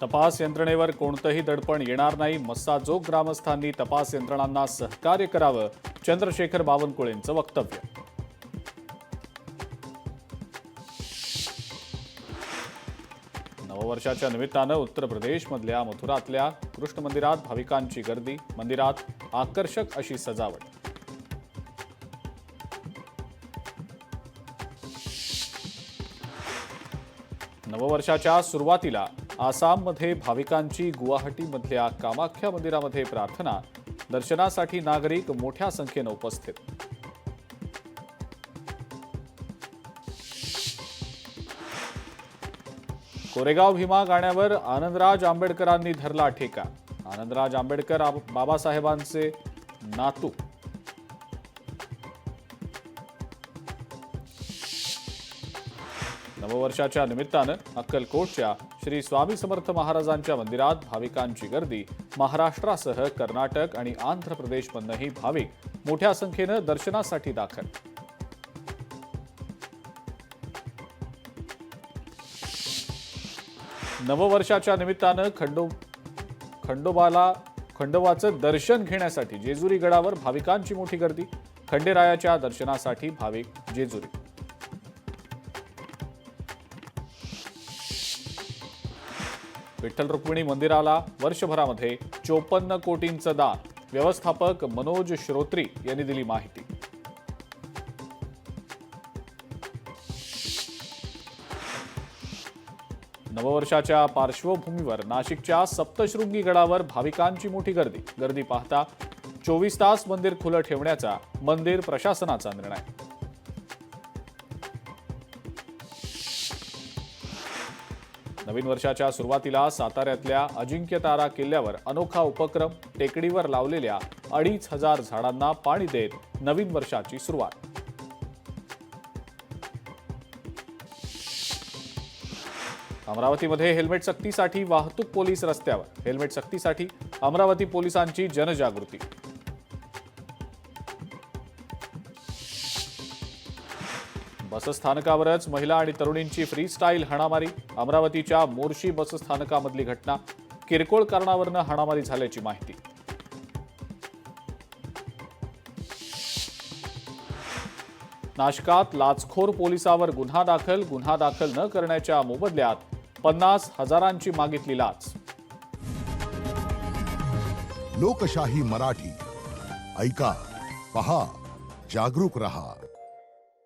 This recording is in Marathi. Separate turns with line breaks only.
तपास यंत्रणेवर कोणतंही दडपण येणार नाही. मस्साजोग ग्रामस्थांनी तपास यंत्रणांना सहकार्य करावं, चंद्रशेखर बावनकुळेंचं वक्तव्य. नववर्षाच्या निमित्तानं उत्तर प्रदेशमधल्या मथुरातल्या कृष्ण मंदिरात भाविकांची गर्दी. मंदिरात आकर्षक अशी सजावट. नववर्षाच्या सुरुवातीला आसाममध्ये भाविकांची गुवाहाटीमधल्या कामाख्या मंदिरामध्ये प्रार्थना. दर्शनासाठी नागरिक मोठ्या संख्येनं उपस्थित. कोरेगाव भीमा गाण्यावर आनंदराज आंबेडकरांनी धरला ठेका. आनंदराज आंबेडकर बाबासाहेबांचे नातू. नववर्षाच्या निमित्तानं अक्कलकोटच्या श्री स्वामी समर्थ महाराजांच्या मंदिरात भाविकांची गर्दी. महाराष्ट्रासह कर्नाटक आणि आंध्र प्रदेशमधूनही भाविक मोठ्या संख्येनं दर्शनासाठी दाखल. नववर्षाच्या निमित्तानं खंडोबाचं दर्शन घेण्यासाठी जेजुरी गडावर भाविकांची मोठी गर्दी. खंडेरायाच्या दर्शनासाठी भाविक जेजुरी. विठ्ठल रुक्मिणी मंदिराला वर्षभरामध्ये 54 कोटींचं दान. व्यवस्थापक मनोज श्रोत्री यांनी दिली माहिती. नववर्षाच्या पार्श्वभूमीवर नाशिकच्या सप्तशृंगी गडावर भाविकांची मोठी गर्दी. गर्दी पाहता 24 तास मंदिर खुलं ठेवण्याचा मंदिर प्रशासनाचा निर्णय. नवीन वर्षाच्या सुरुवातीला साताऱ्यातल्या अजिंक्यतारा किल्ल्यावर अनोखा उपक्रम. टेकडीवर लावलेल्या 2500 झाडांना पाणी देत नवीन वर्षाची सुरुवात. अमरावतीमध्ये हेल्मेट सक्तीसाठी वाहतूक पोलीस रस्त्यावर. हेल्मेट सक्तीसाठी अमरावती पोलिसांची जनजागृती. बसस्थानकावरच महिला आणि तरुणींची फ्रीस्टाईल हाणामारी. अमरावतीच्या मोर्शी बसस्थानकामधली घटना. किरकोळ कारणावरून हाणामारी झाल्याची माहिती. नाशकात लाचखोर पोलिसावर गुन्हा दाखल न करण्याच्या मोबदल्यात 50,000ची मागितली लाच.
लोकशाही मराठी ऐका, पहा, जागरूक रहा.